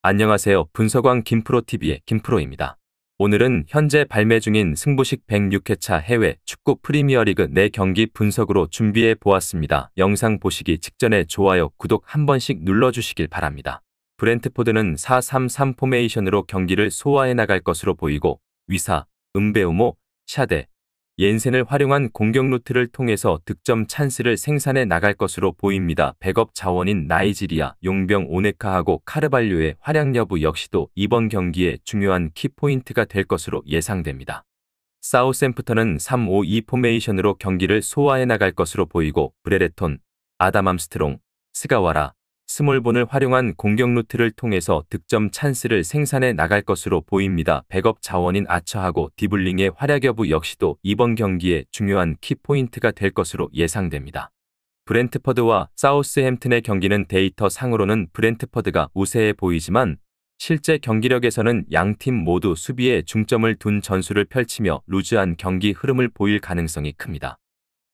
안녕하세요. 분석왕 김프로TV의 김프로입니다. 오늘은 현재 발매 중인 승부식 106회차 해외 축구 프리미어리그 4경기 분석으로 준비해 보았습니다. 영상 보시기 직전에 좋아요, 구독 한 번씩 눌러주시길 바랍니다. 브렌트포드는 4-3-3 포메이션으로 경기를 소화해 나갈 것으로 보이고 위사, 은베우모, 샤데, 옌센을 활용한 공격 루트를 통해서 득점 찬스를 생산해 나갈 것으로 보입니다. 백업 자원인 나이지리아, 용병 오네카하고 카르발료의 활약 여부 역시도 이번 경기에 중요한 키포인트가 될 것으로 예상됩니다. 사우샘프턴은 3-5-2 포메이션으로 경기를 소화해 나갈 것으로 보이고 브레레톤, 아담 암스트롱, 스가와라, 스몰본을 활용한 공격 루트를 통해서 득점 찬스를 생산해 나갈 것으로 보입니다. 백업 자원인 아처하고 디블링의 활약 여부 역시도 이번 경기에 중요한 키포인트가 될 것으로 예상됩니다. 브렌트퍼드와 사우스햄튼의 경기는 데이터 상으로는 브렌트퍼드가 우세해 보이지만 실제 경기력에서는 양팀 모두 수비에 중점을 둔 전술을 펼치며 루즈한 경기 흐름을 보일 가능성이 큽니다.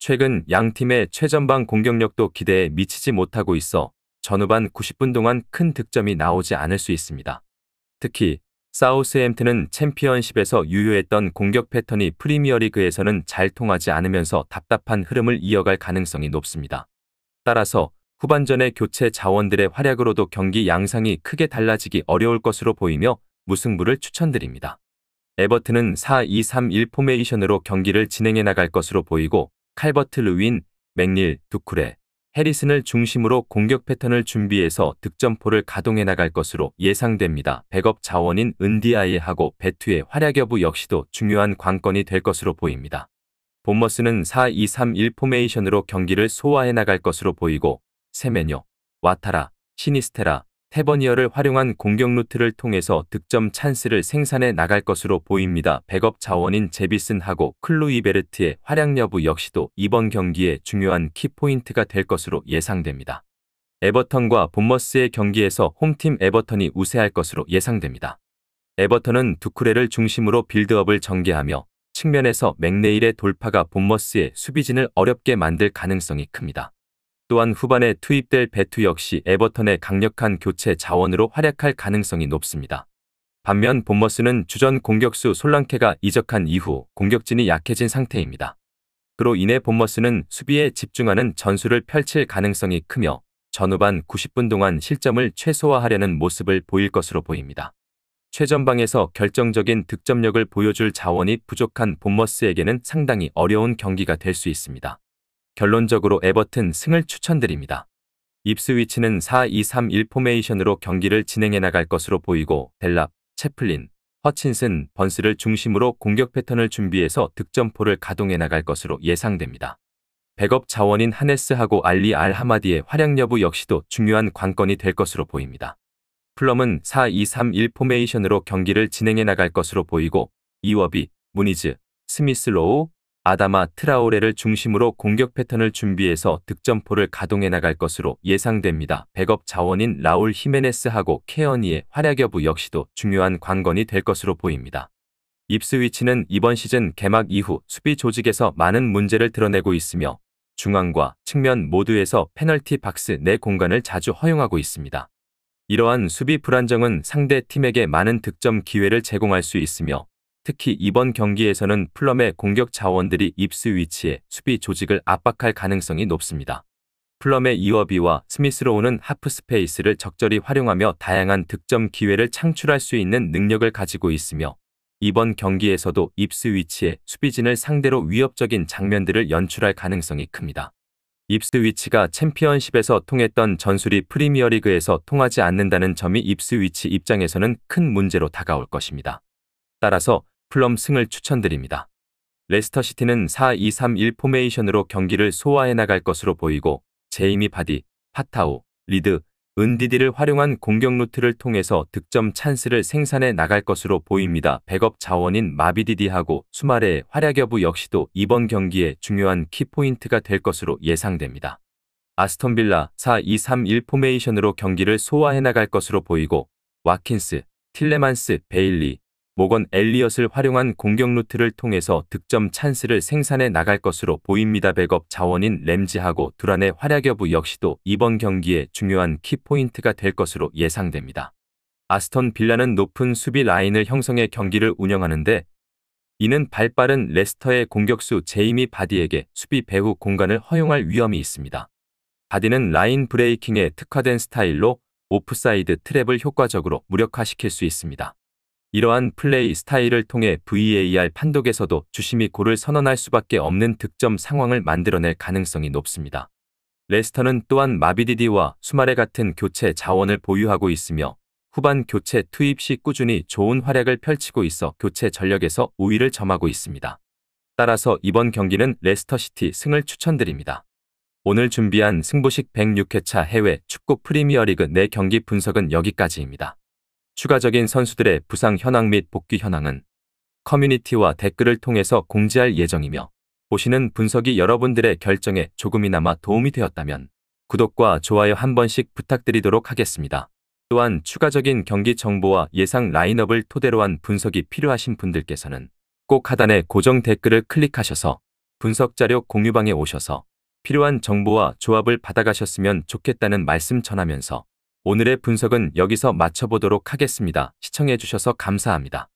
최근 양팀의 최전방 공격력도 기대에 미치지 못하고 있어 전후반 90분 동안 큰 득점이 나오지 않을 수 있습니다. 특히 사우스햄튼은 챔피언십에서 유효했던 공격 패턴이 프리미어리그에서는 잘 통하지 않으면서 답답한 흐름을 이어갈 가능성이 높습니다. 따라서 후반전의 교체 자원들의 활약으로도 경기 양상이 크게 달라지기 어려울 것으로 보이며 무승부를 추천드립니다. 에버튼은 4-2-3-1 포메이션으로 경기를 진행해 나갈 것으로 보이고 칼버트 르윈, 맥닐, 두쿠레, 해리슨을 중심으로 공격 패턴을 준비해서 득점포를 가동해 나갈 것으로 예상됩니다. 백업 자원인 은디아이하고 베투의 활약 여부 역시도 중요한 관건이 될 것으로 보입니다. 본머스는 4-2-3-1 포메이션으로 경기를 소화해 나갈 것으로 보이고 세메뇨, 와타라, 시니스테라, 테버니어를 활용한 공격 루트를 통해서 득점 찬스를 생산해 나갈 것으로 보입니다. 백업 자원인 제비슨하고 클루이베르트의 활약 여부 역시도 이번 경기에 중요한 키포인트가 될 것으로 예상됩니다. 에버턴과 본머스의 경기에서 홈팀 에버턴이 우세할 것으로 예상됩니다. 에버턴은 두쿠레를 중심으로 빌드업을 전개하며 측면에서 맥네일의 돌파가 본머스의 수비진을 어렵게 만들 가능성이 큽니다. 또한 후반에 투입될 베투 역시 에버턴의 강력한 교체 자원으로 활약할 가능성이 높습니다. 반면 본머스는 주전 공격수 솔랑케가 이적한 이후 공격진이 약해진 상태입니다. 그로 인해 본머스는 수비에 집중하는 전술을 펼칠 가능성이 크며 전후반 90분 동안 실점을 최소화하려는 모습을 보일 것으로 보입니다. 최전방에서 결정적인 득점력을 보여줄 자원이 부족한 본머스에게는 상당히 어려운 경기가 될 수 있습니다. 결론적으로 에버튼 승을 추천드립니다. 입스위치는 4-2-3-1 포메이션으로 경기를 진행해 나갈 것으로 보이고 델랍, 채플린, 허친슨, 번스를 중심으로 공격 패턴을 준비해서 득점포를 가동해 나갈 것으로 예상됩니다. 백업 자원인 하네스하고 알리 알하마디의 활약 여부 역시도 중요한 관건이 될 것으로 보입니다. 플럼은 4-2-3-1 포메이션으로 경기를 진행해 나갈 것으로 보이고 이워비, 무니즈, 스미스로우, 아다마 트라오레를 중심으로 공격 패턴을 준비해서 득점포를 가동해 나갈 것으로 예상됩니다. 백업 자원인 라울 히메네스하고 케어니의 활약 여부 역시도 중요한 관건이 될 것으로 보입니다. 입스위치는 이번 시즌 개막 이후 수비 조직에서 많은 문제를 드러내고 있으며 중앙과 측면 모두에서 페널티 박스 내 공간을 자주 허용하고 있습니다. 이러한 수비 불안정은 상대 팀에게 많은 득점 기회를 제공할 수 있으며 특히 이번 경기에서는 플럼의 공격 자원들이 입스위치의 수비 조직을 압박할 가능성이 높습니다. 플럼의 이워비와 스미스로우는 하프 스페이스를 적절히 활용하며 다양한 득점 기회를 창출할 수 있는 능력을 가지고 있으며 이번 경기에서도 입스위치의 수비진을 상대로 위협적인 장면들을 연출할 가능성이 큽니다. 입스위치가 챔피언십에서 통했던 전술이 프리미어리그에서 통하지 않는다는 점이 입스위치 입장에서는 큰 문제로 다가올 것입니다. 따라서 플럼 승을 추천드립니다. 레스터시티는 4-2-3-1 포메이션으로 경기를 소화해 나갈 것으로 보이고 제이미 바디, 파타우, 리드, 은디디를 활용한 공격 루트를 통해서 득점 찬스를 생산해 나갈 것으로 보입니다. 백업 자원인 마비디디하고 수마레의 활약 여부 역시도 이번 경기에 중요한 키포인트가 될 것으로 예상됩니다. 아스톤빌라 4-2-3-1 포메이션으로 경기를 소화해 나갈 것으로 보이고 와킨스, 틸레만스, 베일리, 모건 엘리엇을 활용한 공격 루트를 통해서 득점 찬스를 생산해 나갈 것으로 보입니다. 백업 자원인 램지하고 두란의 활약 여부 역시도 이번 경기에 중요한 키포인트가 될 것으로 예상됩니다. 아스톤 빌라는 높은 수비 라인을 형성해 경기를 운영하는데 이는 발빠른 레스터의 공격수 제이미 바디에게 수비 배후 공간을 허용할 위험이 있습니다. 바디는 라인 브레이킹에 특화된 스타일로 오프사이드 트랩을 효과적으로 무력화시킬 수 있습니다. 이러한 플레이 스타일을 통해 VAR 판독에서도 주심이 골을 선언할 수밖에 없는 득점 상황을 만들어낼 가능성이 높습니다. 레스터는 또한 마비디디와 수마레 같은 교체 자원을 보유하고 있으며 후반 교체 투입 시 꾸준히 좋은 활약을 펼치고 있어 교체 전력에서 우위를 점하고 있습니다. 따라서 이번 경기는 레스터시티 승을 추천드립니다. 오늘 준비한 승부식 106회차 해외 축구 프리미어리그 4경기 분석은 여기까지입니다. 추가적인 선수들의 부상 현황 및 복귀 현황은 커뮤니티와 댓글을 통해서 공지할 예정이며 보시는 분석이 여러분들의 결정에 조금이나마 도움이 되었다면 구독과 좋아요 한 번씩 부탁드리도록 하겠습니다. 또한 추가적인 경기 정보와 예상 라인업을 토대로 한 분석이 필요하신 분들께서는 꼭 하단의 고정 댓글을 클릭하셔서 분석 자료 공유방에 오셔서 필요한 정보와 조합을 받아가셨으면 좋겠다는 말씀 전하면서 오늘의 분석은 여기서 마쳐보도록 하겠습니다. 시청해주셔서 감사합니다.